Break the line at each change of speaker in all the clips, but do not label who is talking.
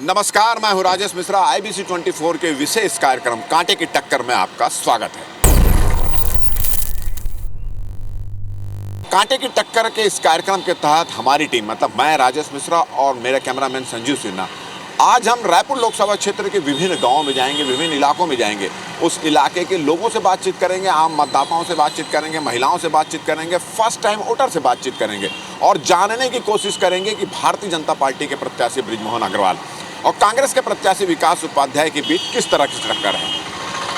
नमस्कार, मैं हूं राजेश मिश्रा। IBC 24 के विशेष कार्यक्रम कांटे की टक्कर में आपका स्वागत है। कांटे की टक्कर के इस कार्यक्रम के तहत हमारी टीम मतलब मैं राजेश मिश्रा और मेरा कैमरामैन संजीव सिन्हा आज हम रायपुर लोकसभा क्षेत्र के विभिन्न गांवों में जाएंगे, विभिन्न इलाकों में जाएंगे, उस इलाके के लोगों से बातचीत करेंगे, आम मतदाताओं से बातचीत करेंगे, महिलाओं से बातचीत करेंगे, फर्स्ट टाइम वोटर से बातचीत करेंगे और जानने की कोशिश करेंगे कि भारतीय जनता पार्टी के प्रत्याशी बृजमोहन अग्रवाल और कांग्रेस के प्रत्याशी विकास उपाध्याय के बीच किस तरह की टक्कर है।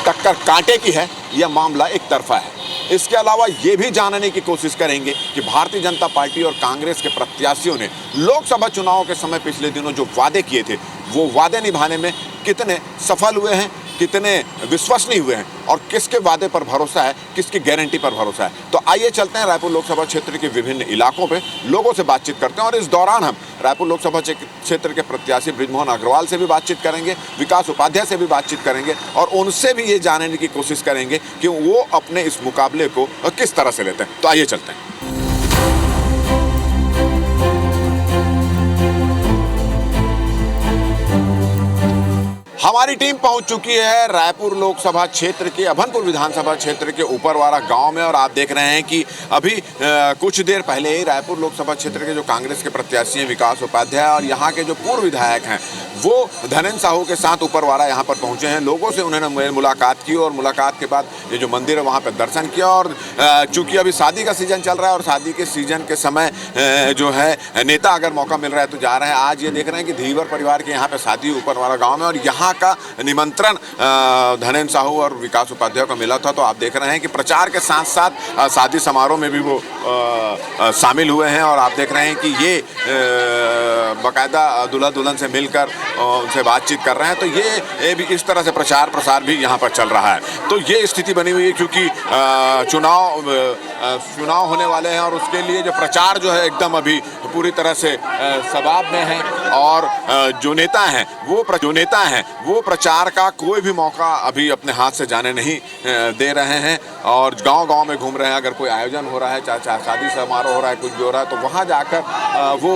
टक्कर कांटे की है, यह मामला एक तरफा है। इसके अलावा ये भी जानने की कोशिश करेंगे कि भारतीय जनता पार्टी और कांग्रेस के प्रत्याशियों ने लोकसभा चुनाव के समय पिछले दिनों जो वादे किए थे वो वादे निभाने में कितने सफल हुए हैं, कितने विश्वसनीय हुए हैं और किसके वादे पर भरोसा है, किसकी गारंटी पर भरोसा है। तो आइए चलते हैं रायपुर लोकसभा क्षेत्र के विभिन्न इलाकों पे लोगों से बातचीत करते हैं और इस दौरान हम रायपुर लोकसभा क्षेत्र के प्रत्याशी बृजमोहन अग्रवाल से भी बातचीत करेंगे, विकास उपाध्याय से भी बातचीत करेंगे और उनसे भी ये जानने की कोशिश करेंगे कि वो अपने इस मुकाबले को किस तरह से लेते हैं। तो आइए चलते हैं। हमारी टीम पहुंच चुकी है रायपुर लोकसभा क्षेत्र के अभनपुर विधानसभा क्षेत्र के ऊपरवाड़ा गांव में और आप देख रहे हैं कि अभी कुछ देर पहले ही रायपुर लोकसभा क्षेत्र के जो कांग्रेस के प्रत्याशी हैं विकास उपाध्याय और यहाँ के जो पूर्व विधायक हैं वो धनेन्द्र साहू के साथ ऊपरवाड़ा यहाँ पर पहुँचे हैं। लोगों से उन्होंने मुलाकात की और मुलाकात के बाद ये जो मंदिर है वहाँ पर दर्शन किया और चूँकि अभी शादी का सीज़न चल रहा है और शादी के सीज़न के समय जो है नेता अगर मौका मिल रहा है तो जा रहे हैं। आज ये देख रहे हैं कि धीवर परिवार के यहाँ पर शादी ऊपरवाड़ा गाँव में और यहाँ का निमंत्रण धनेन्द्र साहू और विकास उपाध्याय को मिला था। तो आप देख रहे हैं कि प्रचार के साथ साथ शादी समारोह में भी वो शामिल हुए हैं और आप देख रहे हैं कि ये बाकायदा दूल्हा दुल्हन से मिलकर उनसे बातचीत कर रहे हैं। तो ये भी इस तरह से प्रचार प्रसार भी यहाँ पर चल रहा है। तो ये स्थिति बनी हुई है क्योंकि चुनाव होने वाले हैं और उसके लिए जो प्रचार जो है एकदम अभी पूरी तरह से शबाब में है और जो नेता हैं वो प्रचार का कोई भी मौका अभी अपने हाथ से जाने नहीं दे रहे हैं और गांव-गांव में घूम रहे हैं। अगर कोई आयोजन हो रहा है, चाहे शादी समारोह हो रहा है, कुछ भी हो रहा है तो वहां जाकर वो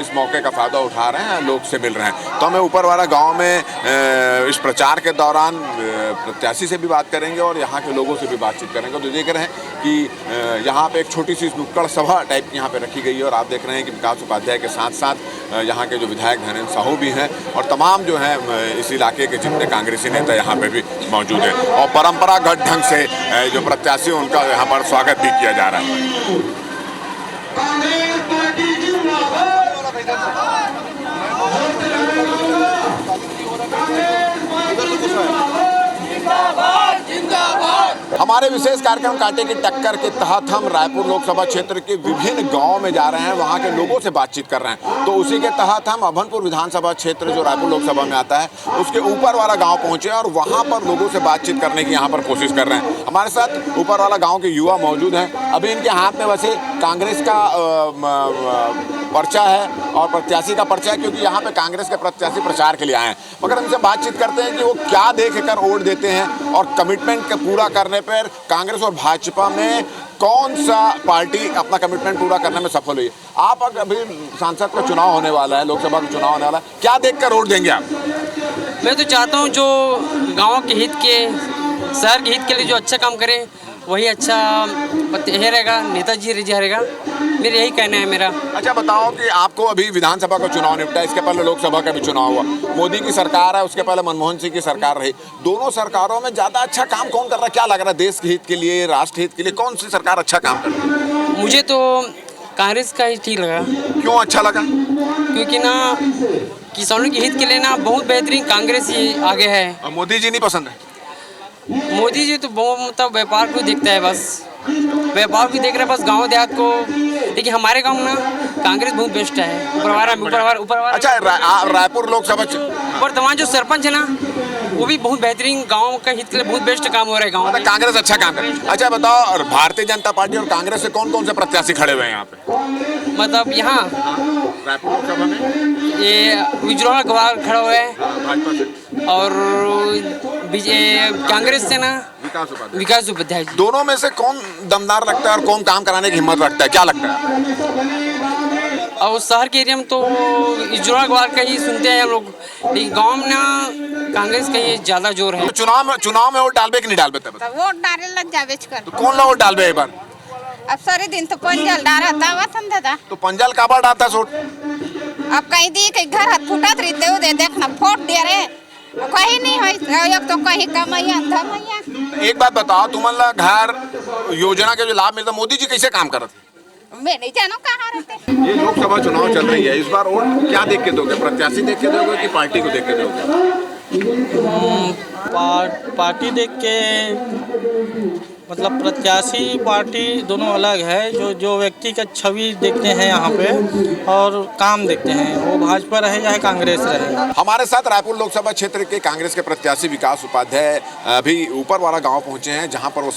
इस मौके का फ़ायदा उठा रहे हैं, लोग से मिल रहे हैं। तो हमें ऊपरवाड़ा गांव में इस प्रचार के दौरान प्रत्याशी से भी बात करेंगे और यहाँ के लोगों से भी बातचीत करेंगे। तो देख रहे हैं कि यहाँ पे एक छोटी सी नुक्कड़ सभा टाइप की यहाँ पे रखी गई है और आप देख रहे हैं कि विकास उपाध्याय के साथ साथ यहाँ के जो विधायक धनेन्द्र साहू भी हैं और तमाम जो है इस इलाके के जितने कांग्रेसी नेता यहाँ पे भी मौजूद हैं और परंपरागत ढंग से जो प्रत्याशी उनका यहाँ पर स्वागत भी किया जा रहा है। हमारे विशेष कार्यक्रम कांटे की टक्कर के तहत हम रायपुर लोकसभा क्षेत्र के विभिन्न गांवों में जा रहे हैं, वहां के लोगों से बातचीत कर रहे हैं। तो उसी के तहत हम अभनपुर विधानसभा क्षेत्र जो रायपुर लोकसभा में आता है उसके ऊपर वाला गांव पहुंचे और वहां पर लोगों से बातचीत करने की यहां पर कोशिश कर रहे हैं। हमारे साथ ऊपर वाला गाँव के युवा मौजूद हैं। अभी इनके हाथ में वैसे कांग्रेस का पर्चा है और प्रत्याशी का पर्चा है क्योंकि यहाँ पे कांग्रेस के प्रत्याशी प्रचार के लिए आए हैं। मगर उनसे बातचीत करते हैं कि वो क्या देख कर वोट देते हैं और कमिटमेंट का पूरा करने पर कांग्रेस और भाजपा में कौन सा पार्टी अपना कमिटमेंट पूरा करने में सफल हुई। आप अभी सांसद का चुनाव होने वाला है, लोकसभा का चुनाव होने वाला है, क्या देख कर वोट देंगे आप?
मैं तो चाहता हूँ जो गाँव के हित के, शहर के हित के लिए जो अच्छा काम करे वही अच्छा यही रहेगा, नेताजी रहेगा। मेरा यही कहना है मेरा।
अच्छा बताओ कि आपको अभी विधानसभा का चुनाव निपटा, इसके पहले लोकसभा का भी चुनाव हुआ, मोदी की सरकार है, उसके पहले मनमोहन सिंह की सरकार रही। दोनों सरकारों में ज़्यादा अच्छा काम कौन कर रहा है? क्या लग रहा है देश के हित के लिए, राष्ट्र हित के लिए कौन सी सरकार अच्छा काम कर रही है?
मुझे तो कांग्रेस का ही ठीक लगा।
क्यों अच्छा लगा?
क्योंकि ना किसानों के हित के लिए ना बहुत बेहतरीन कांग्रेस ही आगे है।
और मोदी जी नहीं पसंद है?
मोदी जी तो बहुत मतलब व्यापार को देखता है, बस व्यापार को देख रहे हैं, बस गांव देहात को। देखिए हमारे गांव में कांग्रेस बहुत बेस्ट है। ऊपरवाड़ा
अच्छा रायपुर लोकसभा
वर्तमान जो सरपंच है ना वो भी बहुत बेहतरीन, गांव का हित के लिए बहुत बेस्ट काम हो रहा है गांव में।
कांग्रेस अच्छा काम कर रही है। अच्छा बताओ और भारतीय जनता पार्टी और कांग्रेस से कौन कौन से प्रत्याशी खड़े हुए हैं यहाँ पे?
मतलब यहाँ
रायपुर लोकसभा में
ये विजयवाड़ा गवार खड़ा हुआ है
भाजपा से
और कांग्रेस से ना विकास उपाध्याय।
दोनों में से कौन दमदार लगता है और कौन काम कराने की हिम्मत रखता है, क्या लगता है?
और शहर के एरिया में तो इजरा अखबार का ही सुनते हैं हम लोग, लेकिन गाँव में ना कांग्रेस का ही ज़्यादा जोर है।
तो चुनाव में वोट डालबे कि नहीं डालबे तब?
वोट डाले लग जावे कर।
तो कौन ला वोट डालबे एक बार?
अब सारे दिन तो पंजल डारा था दादा।
तो पंजल का बार डालता सोट?
अब कहीं दी कहीं घर हाथ फुटत रही दे देखना फोट दे रहे कहीं नहीं है, एक तो कहीं कमैया धमैया।
एक बात बताओ, तुम्हारा घर योजना के जो लाभ मिलता, मोदी जी कैसे काम करते?
मैं नहीं जानो कहाँ रहते।
ये लोकसभा चुनाव चल रही है, इस बार वोट क्या देख के दोगे? प्रत्याशी देख के दोगे कि पार्टी को देख के दोगे?
पार्टी देख के, मतलब प्रत्याशी पार्टी दोनों अलग है। जो व्यक्ति का छवि देखते हैं यहाँ पे और काम देखते हैं, वो भाजपा रहे या कांग्रेस रहे।
हमारे साथ रायपुर लोकसभा क्षेत्र के कांग्रेस के प्रत्याशी विकास उपाध्याय अभी ऊपर वाला गांव पहुंचे हैं, जहां पर वो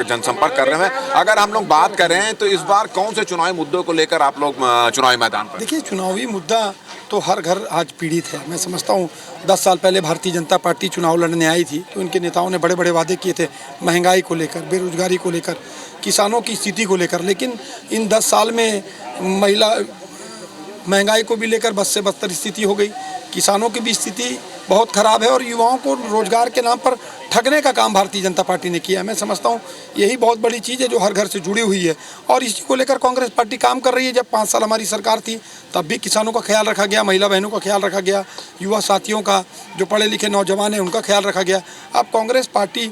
जनसंपर्क कर रहे हैं। अगर हम लोग बात करें तो इस बार कौन से चुनावी मुद्दों को लेकर आप लोग चुनावी मैदान पर?
देखिए, चुनावी मुद्दा तो हर घर आज पीड़ित है। मैं समझता हूँ 10 साल पहले भारतीय जनता पार्टी चुनाव लड़ने आई थी तो उनके नेताओं ने बड़े बड़े वादे किए थे, महंगाई को लेकर, बेरोजगारी को लेकर, किसानों की स्थिति को लेकर। लेकिन इन 10 साल में महंगाई को भी लेकर बद से बदतर स्थिति हो गई, किसानों की भी स्थिति बहुत ख़राब है और युवाओं को रोजगार के नाम पर ठगने का काम भारतीय जनता पार्टी ने किया है। मैं समझता हूँ यही बहुत बड़ी चीज़ है जो हर घर से जुड़ी हुई है और इसी को लेकर कांग्रेस पार्टी काम कर रही है। जब 5 साल हमारी सरकार थी तब भी किसानों का ख्याल रखा गया, महिला बहनों का ख्याल रखा गया, युवा साथियों का, जो पढ़े लिखे नौजवान हैं उनका ख्याल रखा गया। अब कांग्रेस पार्टी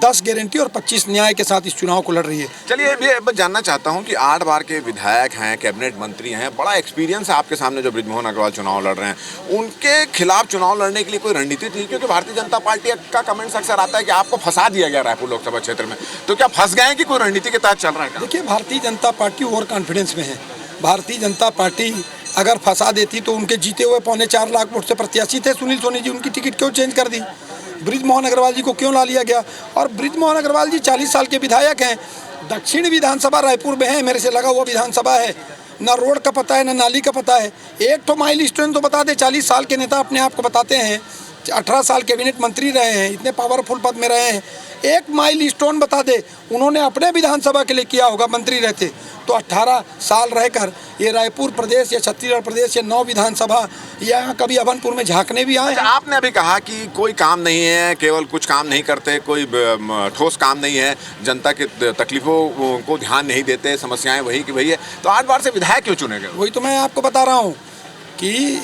10 गारंटी और 25 न्याय के साथ इस चुनाव को लड़ रही है।
चलिए, मैं जानना चाहता हूं कि 8 बार के विधायक हैं, कैबिनेट मंत्री हैं, बड़ा एक्सपीरियंस है आपके सामने जो बृजमोहन अग्रवाल चुनाव लड़ रहे हैं, उनके खिलाफ चुनाव लड़ने के लिए कोई रणनीति थी? क्योंकि भारतीय जनता पार्टी का कमेंट्स अक्सर आता है कि आपको फंसा दिया गया रायपुर लोकसभा क्षेत्र में, तो क्या फंस गए हैं कि कोई रणनीति के तहत चल रहा है?
देखिए, Bharatiya Janata party over confidence में है। भारतीय जनता पार्टी अगर फंसा देती तो उनके जीते हुए 4.25 लाख वोट से प्रत्याशी थे सुनील सोनी जी, उनकी टिकट क्यों चेंज कर दी? बृजमोहन अग्रवाल जी को क्यों ला लिया गया? और बृजमोहन अग्रवाल जी 40 साल के विधायक हैं, दक्षिण विधानसभा रायपुर में है, मेरे से लगा हुआ विधानसभा है, ना रोड का पता है, ना नाली का पता है। एक तो माइल स्टोन तो बता दे। 40 साल के नेता अपने आप को बताते हैं, 18 साल कैबिनेट मंत्री रहे हैं, इतने पावरफुल पद में रहे हैं, एक माइल स्टोन बता दे उन्होंने अपने विधानसभा के लिए किया होगा मंत्री रहते तो। 18 साल रहकर ये रायपुर प्रदेश या छत्तीसगढ़ प्रदेश या 9 विधानसभा या कभी अभनपुर में झांकने भी आए।
अच्छा, आपने अभी कहा कि कोई काम नहीं है, केवल कुछ काम नहीं करते, कोई ठोस काम नहीं है, जनता की तकलीफों को ध्यान नहीं देते, समस्याएं वही की वही है, तो 8 बार से विधायक क्यों चुने गए?
वही तो मैं आपको बता रहा हूँ कि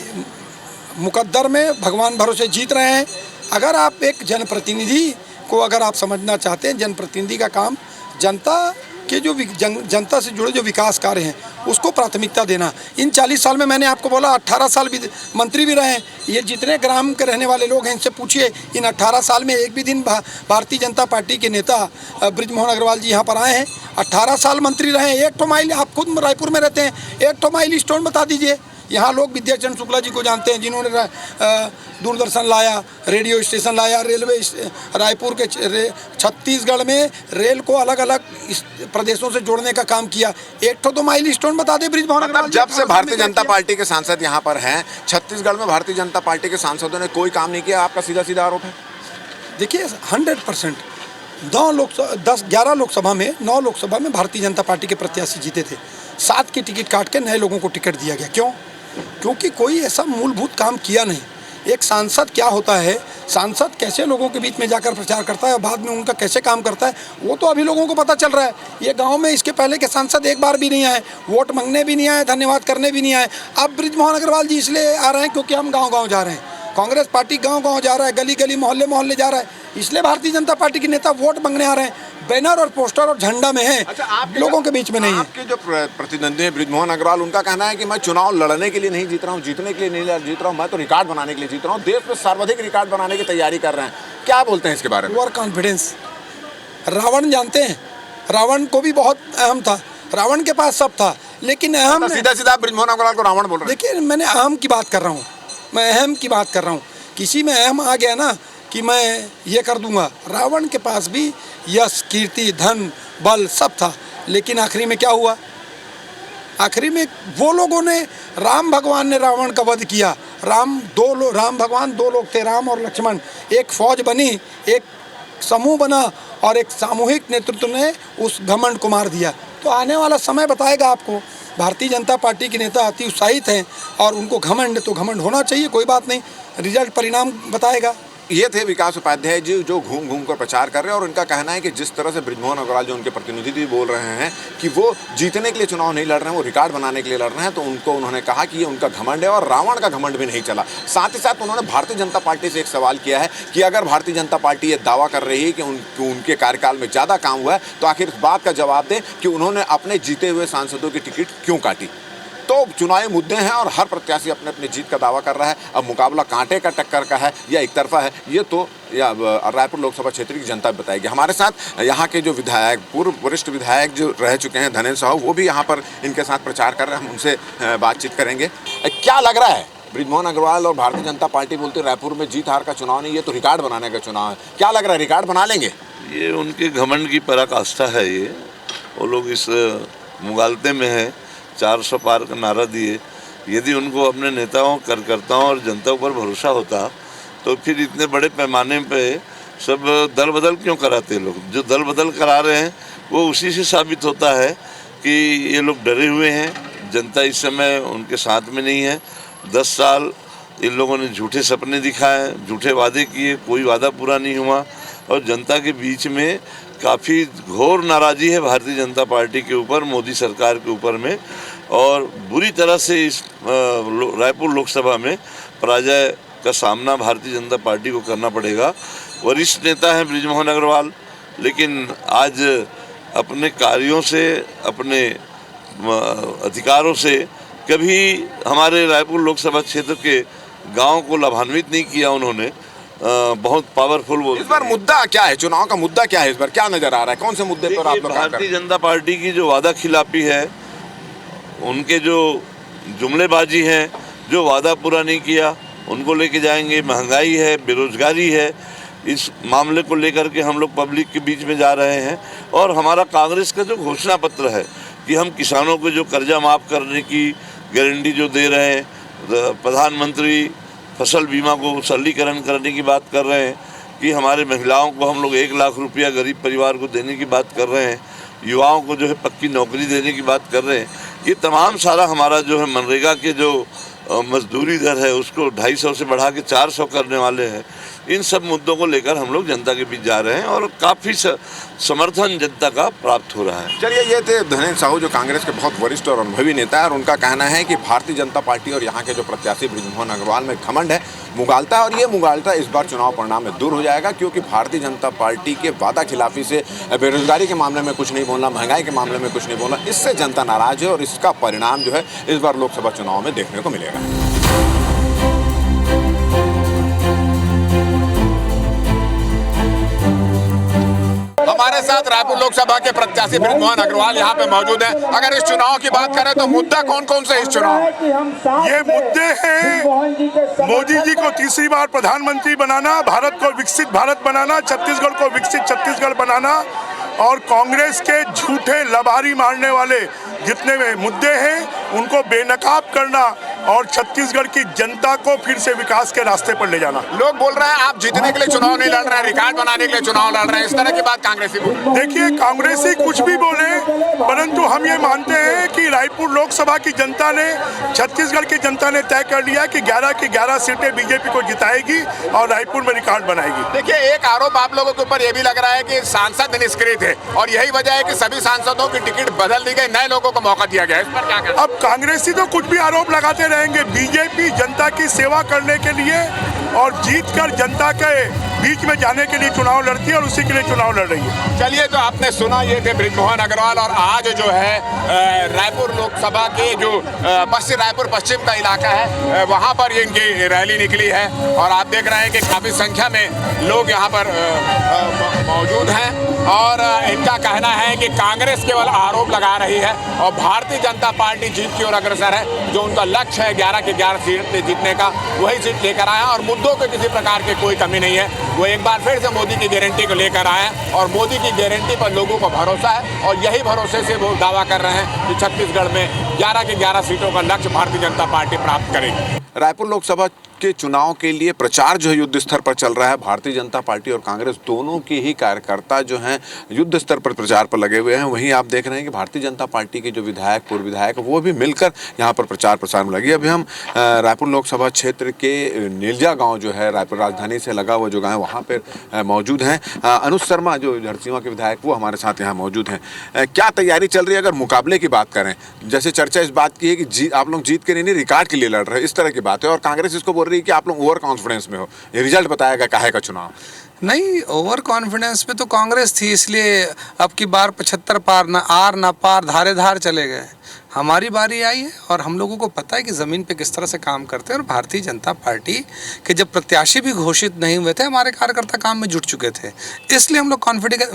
मुकद्दर में भगवान भरोसे जीत रहे हैं। अगर आप एक जनप्रतिनिधि को अगर आप समझना चाहते हैं, जनप्रतिनिधि का काम जनता के जो जनता से जुड़े जो विकास कार्य हैं उसको प्राथमिकता देना। इन 40 साल में मैंने आपको बोला 18 साल भी मंत्री भी रहे हैं। ये जितने ग्राम के रहने वाले लोग हैं इनसे पूछिए, इन 18 साल में एक भी दिन भारतीय जनता पार्टी के नेता बृजमोहन अग्रवाल जी यहाँ पर आए हैं? 18 साल मंत्री रहे हैं। एक तो माइल, आप खुद रायपुर में रहते हैं, एक तो माइल स्टोन बता दीजिए। यहाँ लोग विद्याचरण शुक्ला जी को जानते हैं, जिन्होंने दूरदर्शन लाया, रेडियो स्टेशन लाया, रेलवे रायपुर के छत्तीसगढ़ में रेल को अलग अलग प्रदेशों से जोड़ने का काम किया। एक तो माइल स्टोन बता दे बृजमोहन अग्रवाल।
जब से भारतीय जनता पार्टी के सांसद यहाँ पर हैं, छत्तीसगढ़ में भारतीय जनता पार्टी के सांसदों ने कोई काम नहीं किया, आपका सीधा सीधा आरोप है?
देखिए, 100% 11 लोकसभा में 9 लोकसभा में भारतीय जनता पार्टी के प्रत्याशी जीते थे। 7 की टिकट काट के नए लोगों को टिकट दिया गया। क्यों? क्योंकि कोई ऐसा मूलभूत काम किया नहीं। एक सांसद क्या होता है, सांसद कैसे लोगों के बीच में जाकर प्रचार करता है और बाद में उनका कैसे काम करता है, वो तो अभी लोगों को पता चल रहा है। ये गांव में इसके पहले के सांसद एक बार भी नहीं आए, वोट मांगने भी नहीं आए, धन्यवाद करने भी नहीं आए। अब बृजमोहन अग्रवाल जी इसलिए आ रहे हैं क्योंकि हम गाँव-गाँव जा रहे हैं। कांग्रेस पार्टी गांव-गांव जा रहा है, गली-गली, मोहल्ले-मोहल्ले जा रहा है, इसलिए भारतीय जनता पार्टी के नेता वोट मांगने आ रहे हैं। बैनर और पोस्टर और झंडा में है, लोगों के बीच में नहीं है।
आपके जो प्रतिद्वंदी हैं बृजमोहन अग्रवाल, उनका कहना है कि मैं चुनाव लड़ने के लिए नहीं जीत रहा हूँ, जीतने के लिए नहीं जीत रहा हूँ, मैं तो रिकॉर्ड बनाने के लिए जीत रहा हूँ। देश में सर्वाधिक रिकॉर्ड बनाने की तैयारी कर रहे हैं। क्या बोलते हैं इसके बारे में?
Over confidence. रावण जानते हैं, रावण को भी बहुत अहम था, रावण के पास सब था, लेकिन अहम
सीधा बृजमोहन अग्रवाल को रावण बोल रहे हैं।
देखिए, मैंने अहम की बात कर रहा हूँ, मैं अहम की बात कर रहा हूँ। किसी में अहम आ गया ना कि मैं ये कर दूंगा। रावण के पास भी यश, कीर्ति, धन, बल सब था, लेकिन आखिरी में क्या हुआ? आखिरी में वो लोगों ने, राम भगवान ने रावण का वध किया। राम भगवान 2 लोग थे, राम और लक्ष्मण। एक फौज बनी, एक समूह बना और एक सामूहिक नेतृत्व ने उस घमंड को मार दिया। तो आने वाला समय बताएगा आपको। भारतीय जनता पार्टी के नेता अति उत्साहित हैं और उनको घमंड तो घमंड होना चाहिए, कोई बात नहीं, रिजल्ट परिणाम बताएगा।
ये थे विकास उपाध्याय जी जो घूम घूम कर प्रचार कर रहे हैं और उनका कहना है कि जिस तरह से बृजमोहन अग्रवाल जो उनके प्रतिनिधि भी बोल रहे हैं कि वो जीतने के लिए चुनाव नहीं लड़ रहे हैं, वो रिकॉर्ड बनाने के लिए लड़ रहे हैं, तो उन्होंने कहा कि ये उनका घमंड है और रावण का घमंड भी नहीं चला। साथ ही साथ उन्होंने भारतीय जनता पार्टी से एक सवाल किया है कि अगर भारतीय जनता पार्टी ये दावा कर रही है कि उनके कार्यकाल में ज़्यादा काम हुआ है, तो आखिर इस बात का जवाब दें कि उन्होंने अपने जीते हुए सांसदों की टिकट क्यों काटी। तो चुनावी मुद्दे हैं और हर प्रत्याशी अपने अपने जीत का दावा कर रहा है। अब मुकाबला कांटे का टक्कर का है या एक तरफा है, ये तो रायपुर लोकसभा क्षेत्र की जनता बताएगी। हमारे साथ यहाँ के जो विधायक, पूर्व वरिष्ठ विधायक जो रह चुके हैं धनेन्द्र साहू, वो भी यहाँ पर इनके साथ प्रचार कर रहे हैं, हम उनसे बातचीत करेंगे। क्या लग रहा है? बृजमोहन अग्रवाल और भारतीय जनता पार्टी बोलते रायपुर में जीत हार का चुनाव नहीं, ये तो रिकॉर्ड बनाने का चुनाव है। क्या लग रहा है, रिकॉर्ड बना लेंगे?
ये उनके घमंड की पराकाष्ठा है। ये वो लोग इस मुगालते में है, 400 पार का नारा दिए। यदि उनको अपने नेताओं, कार्यकर्ताओं और जनता पर भरोसा होता तो फिर इतने बड़े पैमाने पे सब दल बदल क्यों कराते लोग? जो दल बदल करा रहे हैं वो उसी से साबित होता है कि ये लोग डरे हुए हैं। जनता इस समय उनके साथ में नहीं है। 10 साल इन लोगों ने झूठे सपने दिखाए, झूठे वादे किए, कोई वादा पूरा नहीं हुआ और जनता के बीच में काफ़ी घोर नाराज़गी है भारतीय जनता पार्टी के ऊपर, मोदी सरकार के ऊपर में, और बुरी तरह से इस रायपुर लोकसभा में पराजय का सामना भारतीय जनता पार्टी को करना पड़ेगा। वरिष्ठ नेता हैं बृजमोहन अग्रवाल, लेकिन आज अपने कार्यों से, अपने अधिकारों से कभी हमारे रायपुर लोकसभा क्षेत्र के गाँव को लाभान्वित नहीं किया उन्होंने। बहुत पावरफुल बोल।
इस बार मुद्दा क्या है? चुनाव का मुद्दा क्या है इस बार? क्या नजर आ रहा है? कौन से मुद्दे पर आप लोग?
भारतीय जनता पार्टी की जो वादा खिलाफी है, उनके जो जुमलेबाजी है, जो वादा पूरा नहीं किया उनको लेके जाएंगे। महंगाई है, बेरोजगारी है, इस मामले को लेकर के हम लोग पब्लिक के बीच में जा रहे हैं। और हमारा कांग्रेस का जो घोषणा पत्र है कि हम किसानों को जो कर्जा माफ़ करने की गारंटी जो दे रहे हैं, प्रधानमंत्री फसल बीमा को सरलीकरण करने की बात कर रहे हैं, कि हमारे महिलाओं को हम लोग 1 लाख रुपया गरीब परिवार को देने की बात कर रहे हैं, युवाओं को जो है पक्की नौकरी देने की बात कर रहे हैं। ये तमाम सारा हमारा जो है मनरेगा के जो मजदूरी दर है उसको 250 से बढ़ा के 400 करने वाले हैं। इन सब मुद्दों को लेकर हम लोग जनता के बीच जा रहे हैं और काफ़ी समर्थन जनता का प्राप्त हो रहा है।
चलिए, ये थे धनेन्द्र साहू जो कांग्रेस के बहुत वरिष्ठ और अनुभवी नेता है और उनका कहना है कि भारतीय जनता पार्टी और यहाँ के जो प्रत्याशी बृजमोहन अग्रवाल में घमंड है, मुगालता है, और ये मुगालता इस बार चुनाव परिणाम में दूर हो जाएगा, क्योंकि भारतीय जनता पार्टी के वादा खिलाफी से बेरोजगारी के मामले में कुछ नहीं बोलना, महंगाई के मामले में कुछ नहीं बोलना, इससे जनता नाराज है और इसका परिणाम जो है इस बार लोकसभा चुनाव में देखने को मिलेगा। हमारे साथ रायपुर लोकसभा के प्रत्याशी बृजमोहन अग्रवाल यहाँ पे मौजूद हैं। अगर इस चुनाव की बात करें तो मुद्दा कौन कौन से इस चुनाव?
ये मुद्दे हैं मोदी जी को तीसरी बार प्रधानमंत्री बनाना, भारत को विकसित भारत बनाना, छत्तीसगढ़ को विकसित छत्तीसगढ़ बनाना और कांग्रेस के झूठे लबारी मारने वाले जितने में मुद्दे हैं उनको बेनकाब करना और छत्तीसगढ़ की जनता को फिर से विकास के रास्ते पर ले जाना।
लोग बोल रहे हैं आप जीतने के लिए चुनाव नहीं लड़ रहे हैं, रिकॉर्ड बनाने के लिए चुनाव लड़ रहे हैं, इस तरह की बात कांग्रेसी बोल।
देखिए, कांग्रेसी कुछ भी बोले, परंतु हम ये मानते हैं कि रायपुर लोकसभा की जनता ने, छत्तीसगढ़ की जनता ने तय कर लिया कि 11 की 11 सीटें बीजेपी को जिताएगी और रायपुर में रिकॉर्ड बनाएगी।
देखिए, एक आरोप आप लोगों के ऊपर ये भी लग रहा है कि सांसद निष्क्रिय थे और यही वजह है कि सभी सांसदों की टिकट बदल दी गई, नए लोगों को मौका दिया गया। इस पर क्या कहना?
अब कांग्रेसी तो कुछ भी आरोप लगाते रहेंगे। बीजेपी जनता की सेवा करने के लिए और जीतकर जनता के बीच में जाने के लिए चुनाव लड़ती है और उसी के लिए चुनाव लड़ रही है।
चलिए, तो आपने सुना, ये थे बृजमोहन अग्रवाल और आज जो है रायपुर लोकसभा के जो रायपुर पश्चिम का इलाका है वहाँ पर ये इनकी रैली निकली है और आप देख रहे हैं कि काफ़ी संख्या में लोग यहाँ पर मौजूद हैं और इनका कहना है कि कांग्रेस केवल आरोप लगा रही है और भारतीय जनता पार्टी जीत की ओर अग्रसर है। जो उनका लक्ष्य है 11 की 11 सीट जीतने का, वही सीट लेकर आए हैं और मुद्दों के किसी प्रकार की कोई कमी नहीं है। वो एक बार फिर से मोदी की गारंटी को लेकर आए हैं और मोदी की गारंटी पर लोगों को भरोसा है और यही भरोसे से वो दावा कर रहे हैं कि छत्तीसगढ़ में 11 की 11 सीटों का लक्ष्य भारतीय जनता पार्टी प्राप्त करेगी। रायपुर लोकसभा के चुनाव के लिए प्रचार जो है युद्ध स्तर पर चल रहा है। भारतीय जनता पार्टी और कांग्रेस दोनों के ही कार्यकर्ता जो हैं युद्ध स्तर पर प्रचार पर लगे हुए हैं। वहीं आप देख रहे हैं कि भारतीय जनता पार्टी के जो विधायक, पूर्व विधायक, वो भी मिलकर यहाँ पर प्रचार प्रसार में लगे। अभी हम रायपुर लोकसभा क्षेत्र के नीलजा गाँव जो है, रायपुर राजधानी से लगा हुआ जो गाँव है, वहाँ पर मौजूद हैं। अनुज शर्मा जो झरसीवा के विधायक, वो हमारे साथ यहाँ मौजूद हैं। क्या तैयारी चल रही है अगर मुकाबले की बात करें? जैसे चर्चा इस बात की है कि आप लोग जीत के नहीं, रिकॉर्ड के लिए लड़ रहे हैं, इस तरह की बात है, और कांग्रेस इसको बोल रही है कि आप लोग ओवर कॉन्फिडेंस में हो। ये रिजल्ट बताएगा काहे का चुनाव?
नहीं, ओवर कॉन्फिडेंस में तो कांग्रेस थी, इसलिए अब की बार 75 पार ना आर ना पार, धारे धार चले गए। हमारी बारी आई है और हम लोगों को पता है कि ज़मीन पे किस तरह से काम करते हैं। और भारतीय जनता पार्टी के जब प्रत्याशी भी घोषित नहीं हुए थे, हमारे कार्यकर्ता काम में जुट चुके थे। इसलिए हम लोग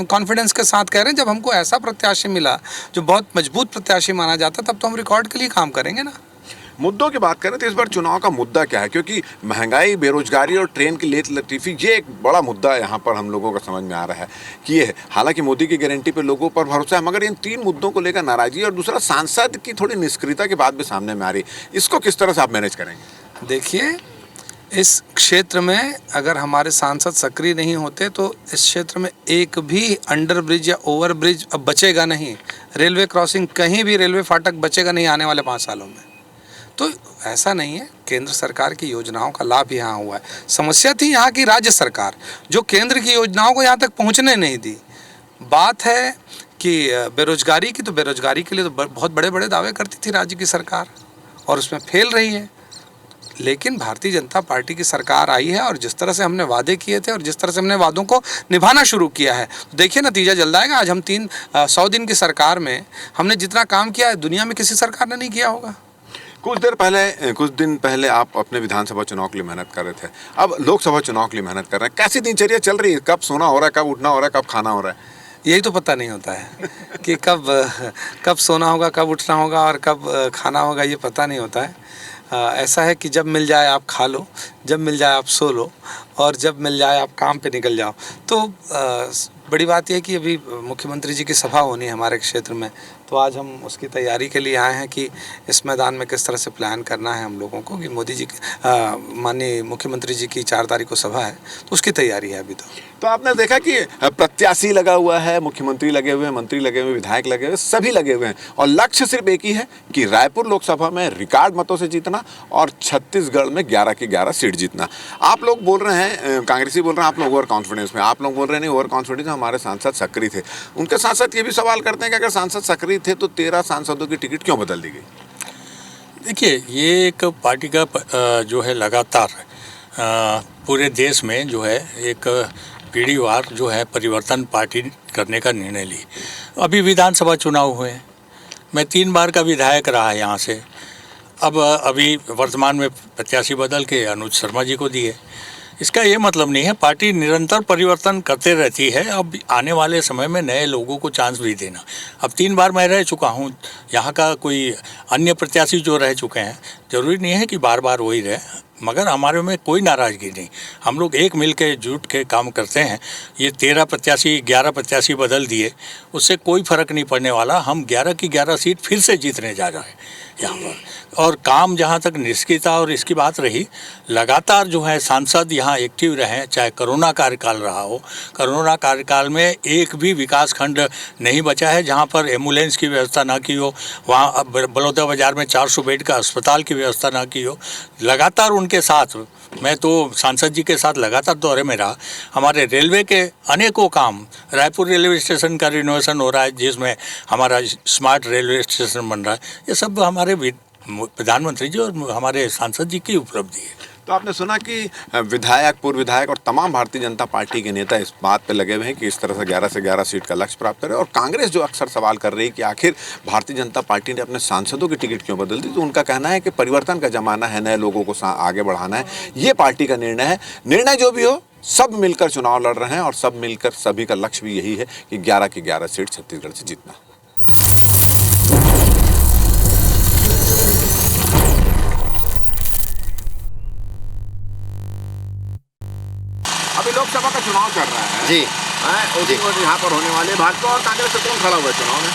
कॉन्फिडेंस के साथ कह रहे हैं, जब हमको ऐसा प्रत्याशी मिला जो बहुत मजबूत प्रत्याशी माना जाता, तब तो हम रिकॉर्ड के लिए काम करेंगे ना।
मुद्दों की बात करें तो इस बार चुनाव का मुद्दा क्या है? क्योंकि महंगाई, बेरोजगारी और ट्रेन की लेट लतीफ़ी, ये एक बड़ा मुद्दा यहाँ पर हम लोगों का समझ में आ रहा है कि ये है। हालांकि मोदी की गारंटी पे लोगों पर भरोसा है, मगर इन 3 मुद्दों को लेकर नाराजगी, और दूसरा सांसद की थोड़ी निष्क्रियता की बात भी सामने में आ रही। इसको किस तरह से आप मैनेज करेंगे?
देखिए, इस क्षेत्र में अगर हमारे सांसद सक्रिय नहीं होते तो इस क्षेत्र में एक भी अंडर ब्रिज या ओवर ब्रिज अब बचेगा नहीं। रेलवे क्रॉसिंग, कहीं भी रेलवे फाटक बचेगा नहीं आने वाले 5 सालों में। तो ऐसा नहीं है, केंद्र सरकार की योजनाओं का लाभ यहाँ हुआ है। समस्या थी यहाँ की राज्य सरकार, जो केंद्र की योजनाओं को यहाँ तक पहुँचने नहीं दी। बात है कि बेरोजगारी की, तो बेरोजगारी के लिए तो बहुत बड़े बड़े दावे करती थी राज्य की सरकार, और उसमें फेल रही है। लेकिन भारतीय जनता पार्टी की सरकार आई है, और जिस तरह से हमने वादे किए थे और जिस तरह से हमने वादों को निभाना शुरू किया है, तो देखिए नतीजा जल्द आएगा। आज हम 100 दिन की सरकार में हमने जितना काम किया है, दुनिया में किसी सरकार ने नहीं किया होगा।
कुछ दिन पहले आप अपने विधानसभा चुनाव के लिए मेहनत कर रहे थे, अब लोकसभा चुनाव के लिए मेहनत कर रहे हैं। कैसी दिनचर्या चल रही है? कब सोना हो रहा है, कब उठना हो रहा है, कब खाना हो रहा है?
यही तो पता नहीं होता है कि कब सोना होगा, कब उठना होगा और कब खाना होगा, ये पता नहीं होता है। ऐसा है कि जब मिल जाए आप खा लो, जब मिल जाए आप सो लो, और जब मिल जाए आप काम पे निकल जाओ। तो बड़ी बात यह है कि अभी मुख्यमंत्री जी की सभा होनी है हमारे क्षेत्र में, तो आज हम उसकी तैयारी के लिए आए हैं कि इस मैदान में किस तरह से प्लान करना है हम लोगों को। कि मोदी जी माननीय मुख्यमंत्री जी की 4 तारीख को सभा है, तो उसकी तैयारी है अभी। तो
आपने देखा कि प्रत्याशी लगा हुआ है, मुख्यमंत्री लगे हुए हैं, मंत्री लगे हुए, विधायक लगे हुए, सभी लगे हुए हैं, और लक्ष्य सिर्फ एक ही है कि रायपुर लोकसभा में रिकॉर्ड मतों से जीतना और छत्तीसगढ़ में 11 की 11 सीट जीतना। आप लोग बोल रहे हैं, कांग्रेसी बोल रहे हैं आप लोग ओवर कॉन्फिडेंस में, आप लोग बोल रहे हैं नहीं ओवर कॉन्फिडेंस, हमारे सांसद सक्रिय थे। उनके साथ साथ ये भी सवाल करते हैं कि अगर सांसद सक्रिय थे तो 13 सांसदों की टिकट क्यों बदल दी गई?
देखिए, ये एक पार्टी का जो है लगातार पूरे देश में जो है एक पीढ़ीवार जो है परिवर्तन पार्टी करने का निर्णय ली। अभी विधानसभा चुनाव हुए, मैं 3 बार का विधायक रहा यहाँ से। अब अभी वर्तमान में प्रत्याशी बदल के अनुज शर्मा जी को दिए। इसका ये मतलब नहीं है, पार्टी निरंतर परिवर्तन करते रहती है। अब आने वाले समय में नए लोगों को चांस भी देना। अब 3 बार मैं रह चुका हूँ, यहाँ का कोई अन्य प्रत्याशी जो रह चुके हैं, ज़रूरी नहीं है कि बार बार वही रहे, मगर हमारे में कोई नाराज़गी नहीं। हम लोग एक मिल के जुट के काम करते हैं। ये 13 प्रत्याशी 11 प्रत्याशी बदल दिए, उससे कोई फ़र्क नहीं पड़ने वाला। हम 11 की 11 सीट फिर से जीतने जा रहे हैं यहाँ पर। और काम जहाँ तक निष्क्रियता और इसकी बात रही, लगातार जो है सांसद यहाँ एक्टिव रहे, चाहे कोरोना कार्यकाल रहा हो। कोरोना कार्यकाल में एक भी विकास खंड नहीं बचा है जहाँ पर एम्बुलेंस की व्यवस्था ना की हो, वहाँ बलौदा बाज़ार में 400 बेड का अस्पताल की व्यवस्था ना की हो। लगातार उनके साथ, मैं तो सांसद जी के साथ लगातार दौरे में रहा। हमारे रेलवे के अनेकों काम, रायपुर रेलवे स्टेशन का रिनोवेशन हो रहा है, जिसमें हमारा स्मार्ट रेलवे स्टेशन बन रहा है। ये सब हमारे प्रधानमंत्री जी और हमारे सांसद जी की उपलब्धि है।
तो आपने सुना कि विधायक, पूर्व विधायक और तमाम भारतीय जनता पार्टी के नेता इस बात पे लगे हुए हैं कि इस तरह से 11 से 11 सीट का लक्ष्य प्राप्त करें। और कांग्रेस जो अक्सर सवाल कर रही है कि आखिर भारतीय जनता पार्टी ने अपने सांसदों की टिकट क्यों बदल दी, तो उनका कहना है कि परिवर्तन का जमाना है, नए लोगों को आगे बढ़ाना है, ये पार्टी का निर्णय है। निर्णय जो भी हो, सब मिलकर चुनाव लड़ रहे हैं और सब मिलकर सभी का लक्ष्य भी यही है कि 11 की 11 सीट छत्तीसगढ़ से जीतना। अभी लोकसभा का चुनाव चल रहा है
जी,
यहाँ पर होने वाले भाजपा और कांग्रेस से कौन खड़ा हुआ है चुनाव में?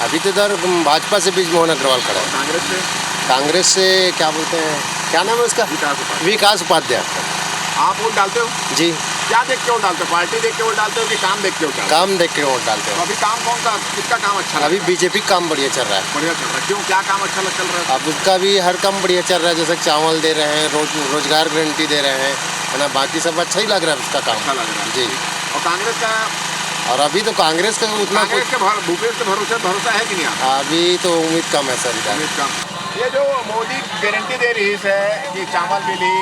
अभी तो इधर भाजपा से ब्रिजमोहन अग्रवाल खड़ा है।
कांग्रेस से
क्या बोलते हैं, क्या नाम है उसका? विकास उपाध्याय।
आप वोट डालते हो?
जी।
क्या देख के वोट डालते हो? पार्टी देख के वोट डालते हो कि काम देख के वोट डालते हो?
काम देख के वोट डालते
तो
हो।
अभी काम कौन सा, किसका काम अच्छा लग
अभी
रहा है?
बीजेपी काम बढ़िया चल रहा है।
बढ़िया चल रहा है। क्यों, क्या काम अच्छा चल रहा है?
अब उसका भी हर काम बढ़िया चल रहा है, जैसे चावल दे रहे हैं, रोजगार गारंटी दे रहे हैं, है ना, बाकी सब अच्छा ही लग रहा है उसका काम।
अच्छा लग रहा है
जी।
और कांग्रेस का?
और अभी तो कांग्रेस का उतना
कांग्रेस के भूपेश के भरोसा है कि नहीं आपको?
अभी तो उम्मीद कम है सर इधर।
उम्मीद कम। ये जो मोदी गारंटी दे रही है कि चावल मिली,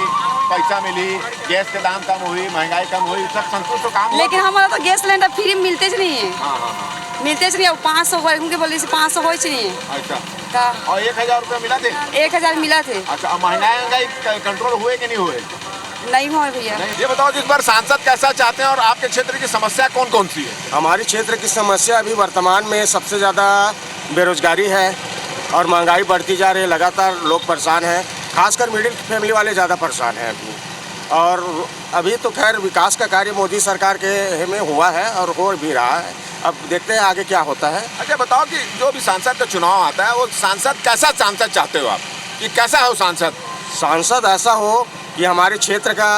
पैसा मिली, गैस के दाम कम हुई, महंगाई कम हुई, सब संतुष्ट तो काम हुआ?
लेकिन हमारा तो गैस सिलेंडर फ्री में मिलते नहीं है।
हाँ हाँ हाँ।
मिलते नहीं है, 500 उनके बोले 500 हो नहीं है।
अच्छा।
का
और 1000 रुपये मिला थे?
1000 मिला थे।
अच्छा, और महंगाई कंट्रोल हुए कि नहीं हुए?
नहीं हुआ भैया।
ये बताओ, इस बार सांसद कैसा चाहते हैं और आपके क्षेत्र की समस्या कौन कौन सी है?
हमारे क्षेत्र की समस्या अभी वर्तमान में सबसे ज़्यादा बेरोजगारी है और महंगाई बढ़ती जा रही है, लगातार लोग परेशान हैं, खासकर मिडिल फैमिली वाले ज़्यादा परेशान हैं अभी। और अभी तो खैर विकास का कार्य मोदी सरकार के में हुआ है और हो भी रहा है, अब देखते हैं आगे क्या होता है।
अच्छा बताओ कि जो भी सांसद का चुनाव आता है, वो सांसद कैसा सांसद चाहते हो आप, कि कैसा हो सांसद?
सांसद ऐसा हो कि हमारे क्षेत्र का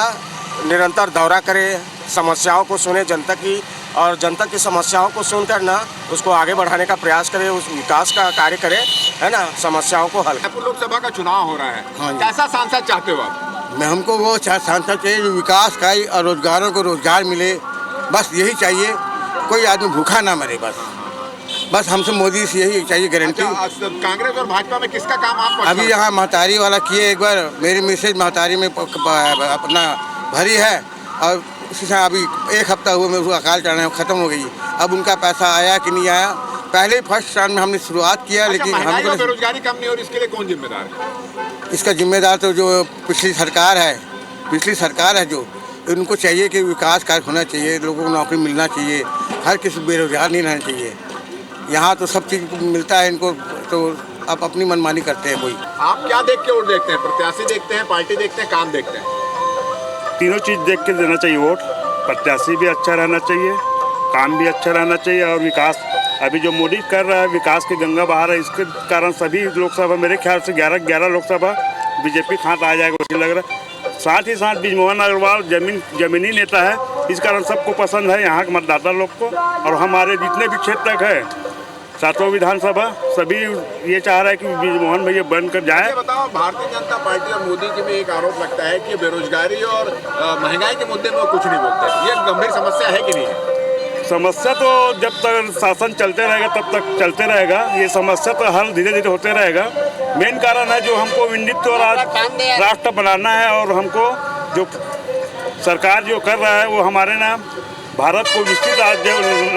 निरंतर दौरा करे, समस्याओं को सुने जनता की, और जनता की समस्याओं को सुनकर ना उसको आगे बढ़ाने का प्रयास करे, उस विकास का कार्य करे, है ना, समस्याओं को हल।
लोकसभा का चुनाव हो रहा है, कैसा सांसद चाहते हो आप?
मैं हमको वो सांसद चाहिए जो विकास का और रोजगारों को रोजगार मिले, बस यही चाहिए, कोई आदमी भूखा ना मरे, बस हमसे मोदी से यही चाहिए गारंटी।
अच्छा, कांग्रेस और भाजपा में किसका काम आप?
अभी यहाँ महतारी वाला किए, एक बार मेरी मिसेज महतारी में अपना भरी है और उसी से अभी 1 हफ्ता हुआ में उसका अकाल चढ़ाना खत्म हो गई। अब उनका पैसा आया कि नहीं आया, पहले फर्स्ट टाइम में हमने शुरुआत किया।
अच्छा,
लेकिन
हमको बेरोजगारी कम नहीं हो रही, इसके लिए कौन जिम्मेदार है?
इसका जिम्मेदार तो जो पिछली सरकार है जो, उनको चाहिए कि विकास कार्य होना चाहिए, लोगों को नौकरी मिलना चाहिए, हर किसी बेरोजगार नहीं रहना चाहिए। यहाँ तो सब चीज़ मिलता है इनको, तो आप अपनी मनमानी करते हैं कोई।
आप क्या देख के वोट देखते हैं? प्रत्याशी देखते हैं, पार्टी देखते हैं, काम देखते हैं?
तीनों चीज़ देख के देना चाहिए वोट। प्रत्याशी भी अच्छा रहना चाहिए, काम भी अच्छा रहना चाहिए, और विकास अभी जो मोदी कर रहा है, विकास की गंगा बहा रहा है, इसके कारण सभी लोकसभा, मेरे ख्याल से 11 लोकसभा बीजेपी हाथ आ जाएगा मुझे लग रहा है। साथ ही साथ बृजमोहन अग्रवाल जमीनी नेता है, इस कारण सबको पसंद है यहाँ के मतदाता लोग को। और हमारे जितने भी क्षेत्र है, 7 विधानसभा, सभी ये चाह रहा है कि बृजमोहन भैया बनकर जाए।
बताओ, भारतीय जनता पार्टी और मोदी के में एक आरोप लगता है कि बेरोजगारी और महंगाई के मुद्दे में वो कुछ नहीं बोलते। ये गंभीर समस्या है कि नहीं है?
समस्या तो जब तक शासन चलते रहेगा तब तक चलते रहेगा, ये समस्या तो हल धीरे धीरे होते रहेगा। मेन कारण है जो हमको विंडित और राष्ट्र बनाना है, और हमको जो सरकार जो कर रहा है वो हमारे ना भारत को विकसित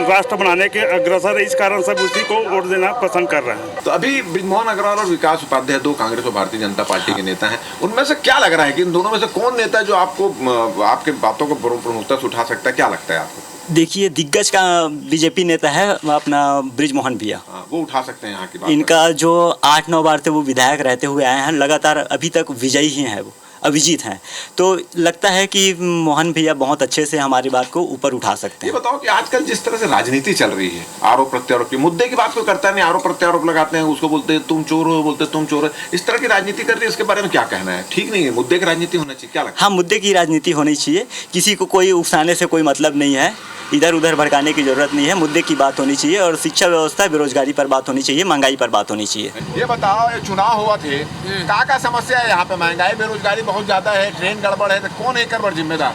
राष्ट्र बनाने के अग्रसर है, इस कारण सब उसी को वोट देना पसंद कर रहे हैं।
तो अभी बृजमोहन अग्रवाल और विकास उपाध्याय 2 कांग्रेस और भारतीय जनता पार्टी के नेता हैं, उनमें से क्या लग रहा है कि इन दोनों में से कौन नेता है जो आपको आपके बातों को प्रमुखता से उठा सकता है? क्या लगता है आपको?
देखिए, दिग्गज का बीजेपी नेता है अपना बृजमोहन भैया,
वो उठा सकते हैं यहाँ की बात।
इनका जो 8-9 बार थे वो विधायक रहते हुए आए हैं, लगातार अभी तक विजयी ही हैं, वो अभिजीत हैं, तो लगता है कि मोहन भैया बहुत अच्छे से हमारी बात को ऊपर उठा सकते हैं।
ये बताओ कि आजकल जिस तरह से राजनीति चल रही है, आरोप प्रत्यारोप की, मुद्दे की बात कोई करता नहीं, आरोप प्रत्यारोप लगाते हैं, उसको बोलते हैं तुम चोर हो, बोलते तुम चोर हो, इस तरह की राजनीति कर रही है, इसके बारे में क्या कहना है? ठीक नहीं है, मुद्दे की राजनीति होना चाहिए, क्या लगता है?
हाँ, मुद्दे की राजनीति होनी चाहिए, किसी को कोई उकसाने से कोई मतलब नहीं है, इधर उधर भड़काने की जरूरत नहीं है, मुद्दे की बात होनी चाहिए, और शिक्षा व्यवस्था, बेरोजगारी पर बात होनी चाहिए, महंगाई पर बात होनी चाहिए।
ये बताओ, ये चुनाव हुआ थे, क्या समस्या है यहाँ पे? महंगाई बेरोजगारी बहुत ज्यादा है, ट्रेन गड़बड़ है, तो कौन है एक बार जिम्मेदार?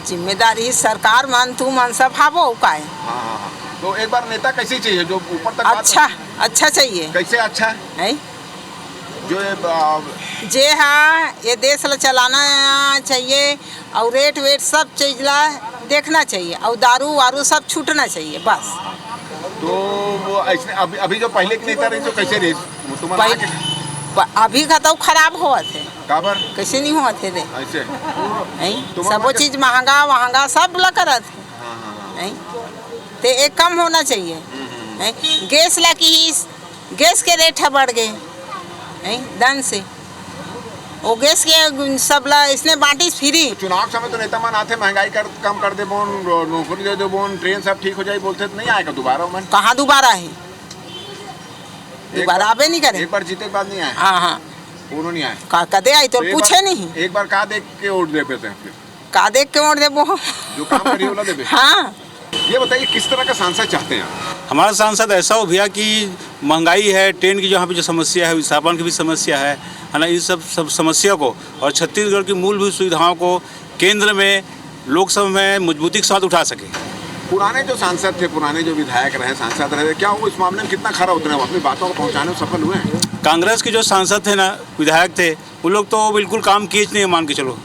जिम्मेदारी सरकार मान तू मन सब भावो का है।
हाँ, तो एक बार नेता कैसी चाहिए जो ऊपर तक
अच्छा चाहिए?
कैसे अच्छा है? जो
जे हाँ ये देश ला चलाना चाहिए, और रेट वेट सब चीज ला देखना चाहिए, और दारू वारू सब छूटना चाहिए, बस।
तो वो ऐसे अभी जो पहले की नेता रही तो कैसे रही?
अभी का तो खराब हुआ थे,
काबर
कैसे नहीं हुआ थे
ऐसे?
सब चीज महंगा सब लग रहा थे, तो एक कम होना चाहिए। गैस ला की गैस के रेट बढ़ गए दन से, वो गैस के सब ला इसने बांटी फ्री।
चुनाव समय तो नेता मान आते, महंगाई कम कर दे बोन, नौकरी दे दो बोन, ट्रेन सब ठीक हो जाए बोलते, तो नहीं आएगा दोबारा? मन
कहाँ दोबारा है, दोबारा आबे नहीं करे,
एक बार जीते के बाद नहीं आए।
हाँ,
उन्होंने नहीं आए।
कदे आई तो
एक
पूछे
बार-
नहीं।
एक बार कहा देख के वोट दे पे थे फिर
का देख के वोट दे वो
जो काम करिए वाला दे पे।
हाँ।
ये बताइए किस तरह का सांसद चाहते हैं आप?
हमारा सांसद ऐसा हो भैया कि महंगाई है, ट्रेन की जहाँ पे जो समस्या है, विस्थापन की भी समस्या है ना, इन सब समस्या को और छत्तीसगढ़ की मूलभूत सुविधाओं को केंद्र में लोकसभा में मजबूती के साथ उठा सके।
पुराने जो सांसद थे, पुराने जो विधायक रहे, सांसद रहे, क्या वो इस मामले में कितना खरा उतरे, वो अपनी बातों को पहुंचाने में सफल हुए हैं?
कांग्रेस के जो सांसद थे ना, विधायक थे, वो लोग तो बिल्कुल काम किए नहीं, मान के चलो,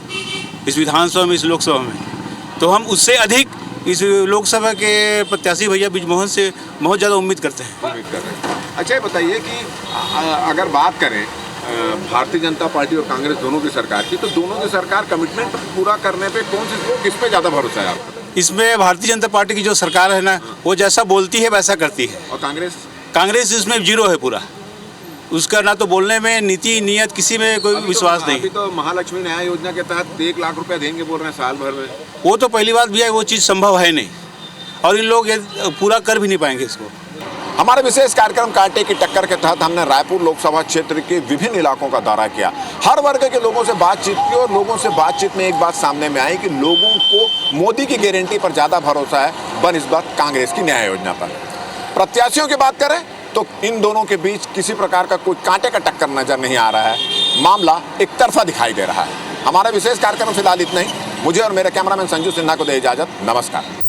इस विधानसभा में, इस लोकसभा में। तो हम उससे अधिक इस लोकसभा के प्रत्याशी भैया बृजमोहन से बहुत ज़्यादा उम्मीद करते हैं।
अच्छा ये बताइए कि अगर बात करें भारतीय जनता पार्टी और कांग्रेस दोनों की सरकार की, तो दोनों की सरकार कमिटमेंट पूरा करने पे किस पे ज़्यादा भरोसा है आपका?
इसमें भारतीय जनता पार्टी की जो सरकार है ना, वो जैसा बोलती है वैसा करती है।
और
कांग्रेस इसमें जीरो है पूरा, उसका ना तो बोलने में नीति नियत किसी में कोई विश्वास नहीं।
अभी तो महालक्ष्मी न्याय योजना के तहत 1 लाख रुपया देंगे बोल रहे हैं साल भर में।
वो तो पहली बात भी है, वो चीज़ संभव है नहीं और इन लोग ये पूरा कर भी नहीं पाएंगे इसको।
हमारे विशेष कार्यक्रम कांटे की टक्कर के तहत हमने रायपुर लोकसभा क्षेत्र के विभिन्न इलाकों का दौरा किया, हर वर्ग के लोगों से बातचीत की और लोगों से बातचीत में एक बात सामने में आई कि लोगों को मोदी की गारंटी पर ज़्यादा भरोसा है बनस्बत कांग्रेस की न्याय योजना पर। प्रत्याशियों की बात करें तो इन दोनों के बीच किसी प्रकार का कोई कांटे का टक्कर नजर नहीं आ रहा है, मामला एक तरफा दिखाई दे रहा है। हमारा विशेष कार्यक्रम फिलहाल इतना ही। मुझे और मेरे कैमरामैन संजू सिन्हा को दे इजाजत। नमस्कार।